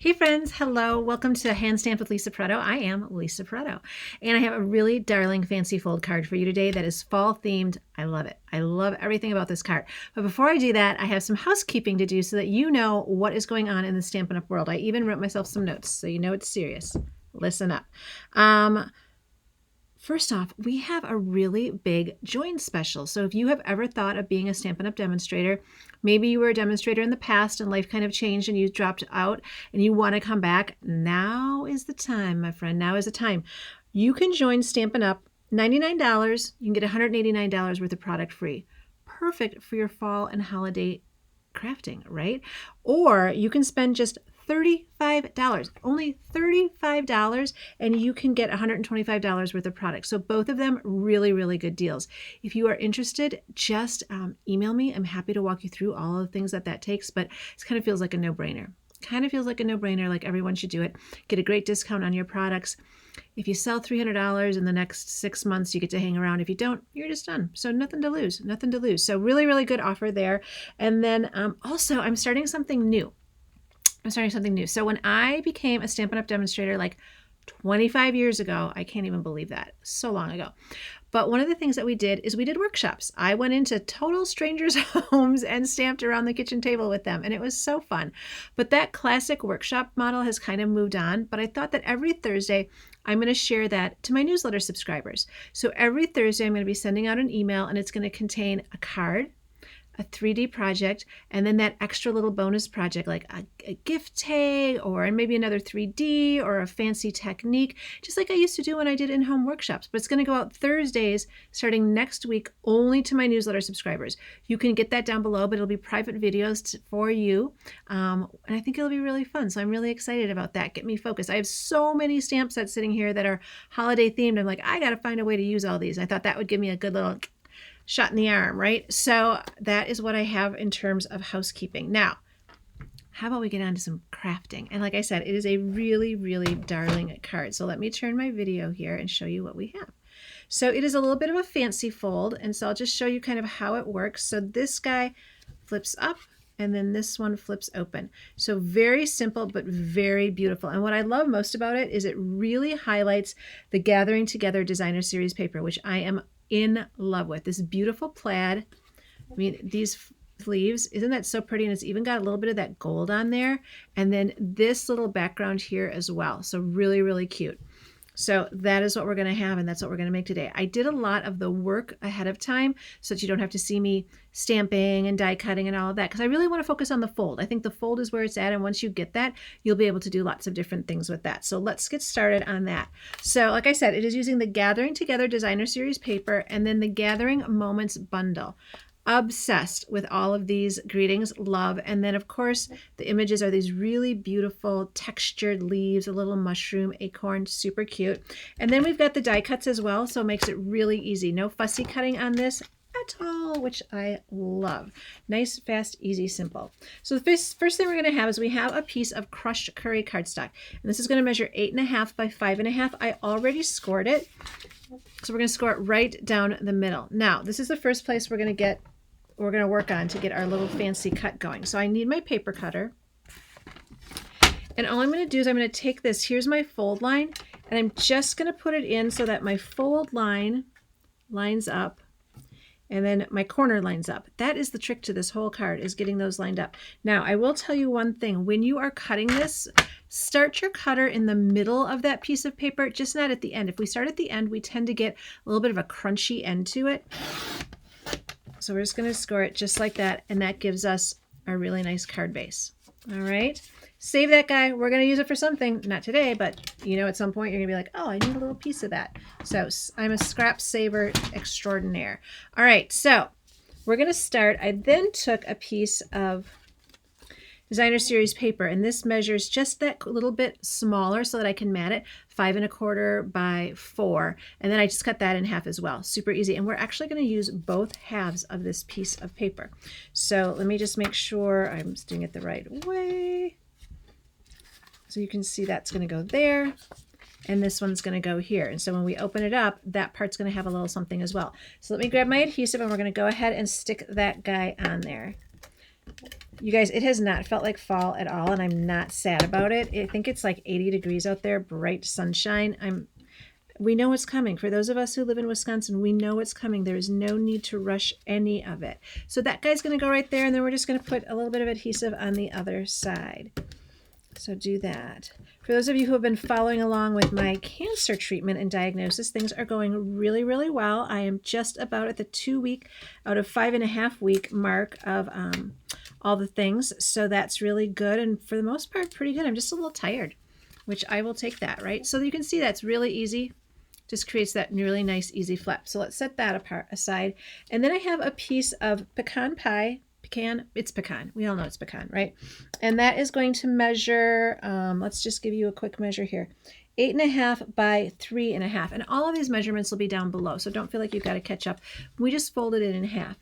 Hey friends, hello. Welcome to Hand Stamp with Lisa Pareto. I am Lisa Pareto, and I have a really darling fancy fold card for you today that is fall themed. I love it. I love everything about this card. But before I do that, I have some housekeeping to do so that you know what is going on in the Stampin' Up! World. I even wrote myself some notes so you know it's serious. Listen up. First off, we have a really big join special. So if you have ever thought of being a Stampin' Up! Demonstrator, maybe you were a demonstrator in the past and life kind of changed and you dropped out and you want to come back, now is the time, my friend. Now is the time. You can join Stampin' Up! $99. You can get $189 worth of product free. Perfect for your fall and holiday crafting, right? Or you can spend just $35, only $35, and you can get $125 worth of product. So both of them really, really good deals. If you are interested, just email me. I'm happy to walk you through all of the things that takes, but it kind of feels like a no-brainer. Kind of feels like a no-brainer, like everyone should do it. Get a great discount on your products. If you sell $300 in the next 6 months, you get to hang around. If you don't, you're just done. So nothing to lose, nothing to lose. So really, really good offer there. And then also, I'm starting something new. So when I became a Stampin' Up! Demonstrator like 25 years ago, I can't even believe that, so long ago. But one of the things that we did is we did workshops. I went into total strangers' homes and stamped around the kitchen table with them, and it was so fun. But that classic workshop model has kind of moved on, but I thought that every Thursday, I'm going to share that to my newsletter subscribers. So every Thursday, I'm going to be sending out an email, and it's going to contain a card, a 3D project, and then that extra little bonus project like a gift tag or maybe another 3D or a fancy technique, just like I used to do when I did in-home workshops. But it's going to go out Thursdays starting next week only to my newsletter subscribers. You can get that down below, but it'll be private videos for you. And I think it'll be really fun. So I'm really excited about that. Get me focused. I have so many stamp sets sitting here that are holiday themed. I'm like, I got to find a way to use all these. I thought that would give me a good little shot in the arm, right? So that is what I have in terms of housekeeping. Now, how about we get on to some crafting? And like I said, it is a really, really darling card. So let me turn my video here and show you what we have. So it is a little bit of a fancy fold, and so I'll just show you kind of how it works. So this guy flips up, and then this one flips open. So very simple, but very beautiful. And what I love most about it is it really highlights the Gathering Together Designer Series paper, which I am in love with. This beautiful plaid. I mean, these sleeves, isn't that so pretty? And it's even got a little bit of that gold on there. And then this little background here as well. So really, really cute. So that is what we're going to have, and that's what we're going to make today. I did a lot of the work ahead of time so that you don't have to see me stamping and die cutting and all of that, because I really want to focus on the fold. I think the fold is where it's at, and once you get that, you'll be able to do lots of different things with that. So let's get started on that. So like I said, it is using the Gathering Together Designer Series paper and then the Gathering Moments bundle. Obsessed with all of these greetings, love. And then of course the images are these really beautiful textured leaves, a little mushroom, acorn, super cute. And then we've got the die cuts as well, so it makes it really easy. No fussy cutting on this at all, which I love. Nice, fast, easy, simple. So the first thing we're going to have is we have a piece of crushed curry cardstock, and this is going to measure 8.5 by 5.5. I already scored it, so we're going to score it right down the middle. Now this is the first place we're going to work on to get our little fancy cut going. So I need my paper cutter. And all I'm going to do is I'm going to take this, here's my fold line, and I'm just going to put it in so that my fold line lines up and then my corner lines up. That is the trick to this whole card, is getting those lined up. Now, I will tell you one thing. When you are cutting this, start your cutter in the middle of that piece of paper, just not at the end. If we start at the end, we tend to get a little bit of a crunchy end to it. So we're just going to score it just like that, and that gives us a really nice card base. All right, save that guy. We're going to use it for something, not today, but you know, at some point you're going to be like, oh, I need a little piece of that. So I'm a scrap saver extraordinaire. All right, so we're going to start. I then took a piece of Designer Series paper, and this measures just that little bit smaller so that I can mat it, 5.25 by 4, and then I just cut that in half as well. Super easy, and we're actually going to use both halves of this piece of paper. So let me just make sure I'm doing it the right way. So you can see that's going to go there, and this one's going to go here. And so when we open it up, that part's going to have a little something as well. So let me grab my adhesive, and we're going to go ahead and stick that guy on there. You guys, it has not felt like fall at all, and I'm not sad about it. I think it's like 80 degrees out there, bright sunshine. We know it's coming. For those of us who live in Wisconsin, we know it's coming. There is no need to rush any of it. So that guy's going to go right there, and then we're just going to put a little bit of adhesive on the other side. So do that. For those of you who have been following along with my cancer treatment and diagnosis, things are going really, really well. I am just about at the 2-week out of 5.5-week mark of all the things. So that's really good. And for the most part, pretty good. I'm just a little tired, which I will take that, right? So you can see that's really easy. Just creates that really nice, easy flap. So let's set that aside. And then I have a piece of pecan pie. It's pecan. We all know it's pecan, right? And that is going to measure, let's just give you a quick measure here, 8.5 by 3.5. And all of these measurements will be down below, so don't feel like you've got to catch up. We just folded it in half.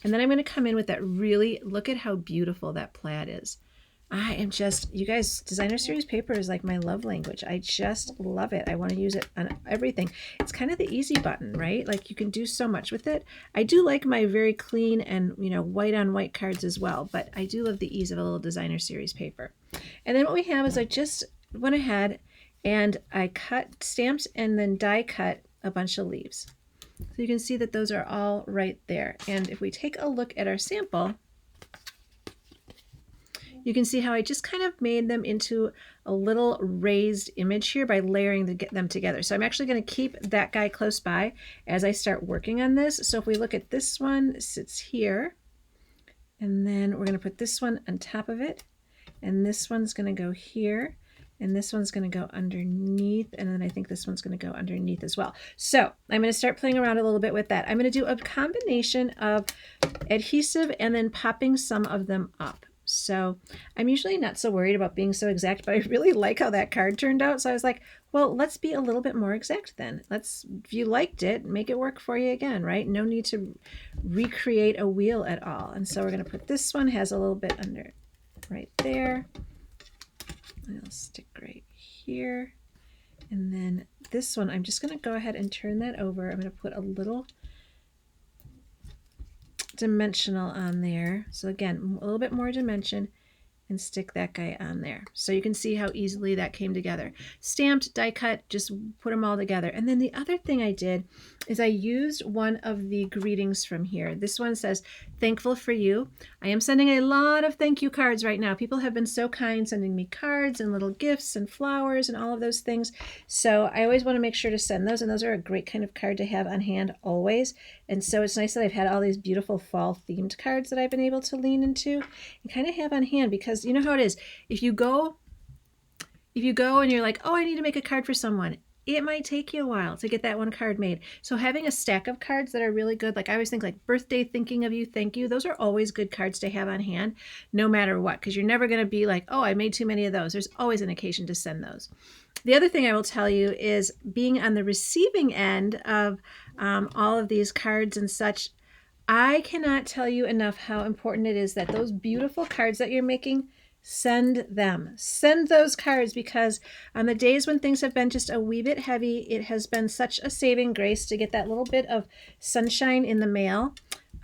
And then I'm going to come in with that really, look at how beautiful that plaid is. I am just, you guys, designer series paper is like my love language. I just love it. I want to use it on everything. It's kind of the easy button, right? Like you can do so much with it. I do like my very clean and, white on white cards as well, but I do love the ease of a little designer series paper. And then what we have is I just went ahead and I cut, stamped, and then die cut a bunch of leaves. So you can see that those are all right there. And if we take a look at our sample, you can see how I just kind of made them into a little raised image here by layering them together. So I'm actually going to keep that guy close by as I start working on this. So if we look at this one, it sits here, and then we're going to put this one on top of it, and this one's going to go here, and this one's going to go underneath, and then I think this one's going to go underneath as well. So I'm going to start playing around a little bit with that. I'm going to do a combination of adhesive and then popping some of them up. So I'm usually not so worried about being so exact, but I really like how that card turned out. So I was like, well, let's be a little bit more exact then. If you liked it, make it work for you again, right? No need to recreate a wheel at all. And so we're going to put this one, has a little bit under right there. And I'll stick right here. And then this one, I'm just going to go ahead and turn that over. I'm going to put a little dimensional on there. So again, a little bit more dimension, and stick that guy on there. So you can see how easily that came together. Stamped, die cut, just put them all together. And then the other thing I did is I used one of the greetings from here. This one says, "Thankful for you." I am sending a lot of thank you cards right now. People have been so kind, sending me cards and little gifts and flowers and all of those things. So I always want to make sure to send those, and those are a great kind of card to have on hand always. And so it's nice that I've had all these beautiful fall themed cards that I've been able to lean into and kind of have on hand, because you know how it is. If you go and you're like, oh, I need to make a card for someone, it might take you a while to get that one card made. So having a stack of cards that are really good, like I always think like birthday thinking of you, thank you, those are always good cards to have on hand no matter what, because you're never going to be like, oh, I made too many of those. There's always an occasion to send those. The other thing I will tell you is being on the receiving end of all of these cards and such, I cannot tell you enough how important it is that those beautiful cards that you're making, send them. Send those cards, because on the days when things have been just a wee bit heavy, it has been such a saving grace to get that little bit of sunshine in the mail.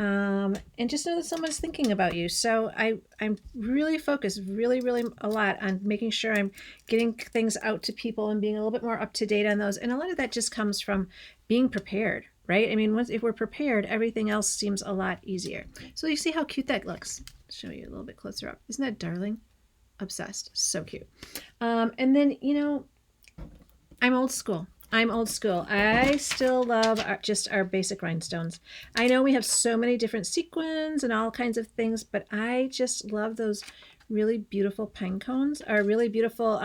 And just know that someone's thinking about you. So I'm really focused really a lot on making sure I'm getting things out to people and being a little bit more up to date on those. And a lot of that just comes from being prepared, right? I mean, if we're prepared, everything else seems a lot easier. So you see how cute that looks. I'll show you a little bit closer up. Isn't that darling? Obsessed. So cute. And then, I'm old school. I still love just our basic rhinestones. I know we have so many different sequins and all kinds of things, but I just love those really beautiful pine cones, or really beautiful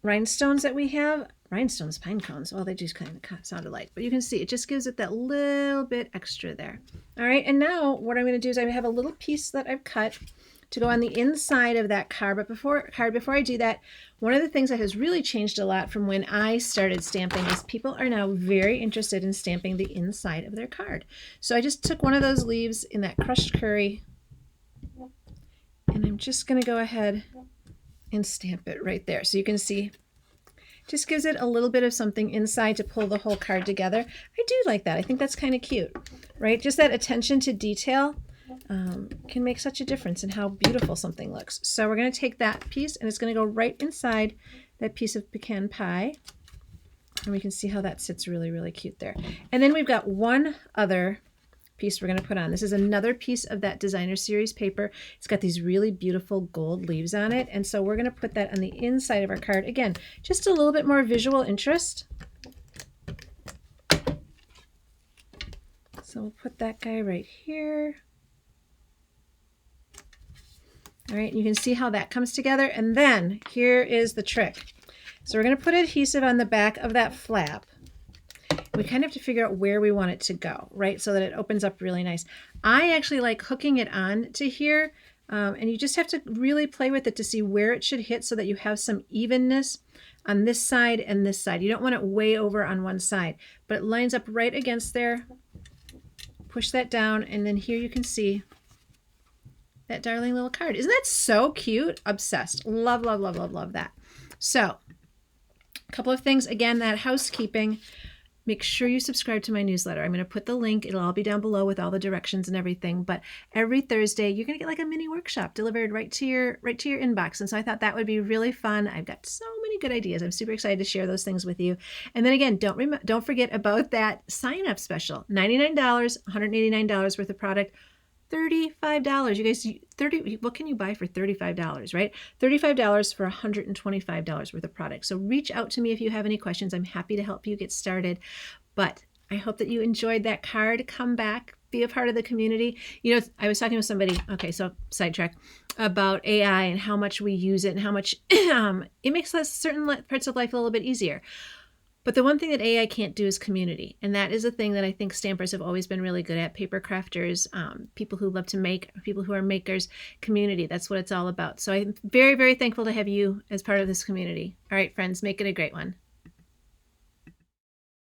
rhinestones that we have. Rhinestones, pine cones, well, they just kind of sound alike, but you can see it just gives it that little bit extra there. All right, and now what I'm going to do is I have a little piece that I've cut to go on the inside of that card. But before I do that, one of the things that has really changed a lot from when I started stamping is people are now very interested in stamping the inside of their card. So I just took one of those leaves in that crushed curry, and I'm just going to go ahead and stamp it right there. So you can see, just gives it a little bit of something inside to pull the whole card together. I do like that. I think that's kind of cute, right? Just that attention to detail. can make such a difference in how beautiful something looks. So we're going to take that piece and it's going to go right inside that piece of pecan pie. And we can see how that sits really, really cute there. And then we've got one other piece we're going to put on. This is another piece of that designer series paper. It's got these really beautiful gold leaves on it. And so we're going to put that on the inside of our card. Again, just a little bit more visual interest. So we'll put that guy right here. All right, you can see how that comes together. And then here is the trick. So we're going to put adhesive on the back of that flap. We kind of have to figure out where we want it to go, right? So that it opens up really nice. I actually like hooking it on to here, and you just have to really play with it to see where it should hit so that you have some evenness on this side and this side. You don't want it way over on one side, but it lines up right against there. Push that down, and then here you can see that darling little card. Isn't that so cute? Obsessed. Love, love, love, love, love that. So, a couple of things. Again, that housekeeping. Make sure you subscribe to my newsletter. I'm going to put the link. It'll all be down below with all the directions and everything. But every Thursday, you're going to get like a mini workshop delivered right to your inbox. And so I thought that would be really fun. I've got so many good ideas. I'm super excited to share those things with you. And then again, don't forget about that sign-up special. $99, $189 worth of product. $35. You guys, what can you buy for $35, right? $35 for $125 worth of product. So reach out to me if you have any questions. I'm happy to help you get started. But I hope that you enjoyed that card. Come back, be a part of the community. You know, I was talking with somebody, okay, so sidetrack, about AI and how much we use it and how much it makes us certain parts of life a little bit easier. But the one thing that AI can't do is community. And that is a thing that I think stampers have always been really good at. Paper crafters, people who love to make, people who are makers, community. That's what it's all about. So I'm very, very thankful to have you as part of this community. All right, friends, make it a great one.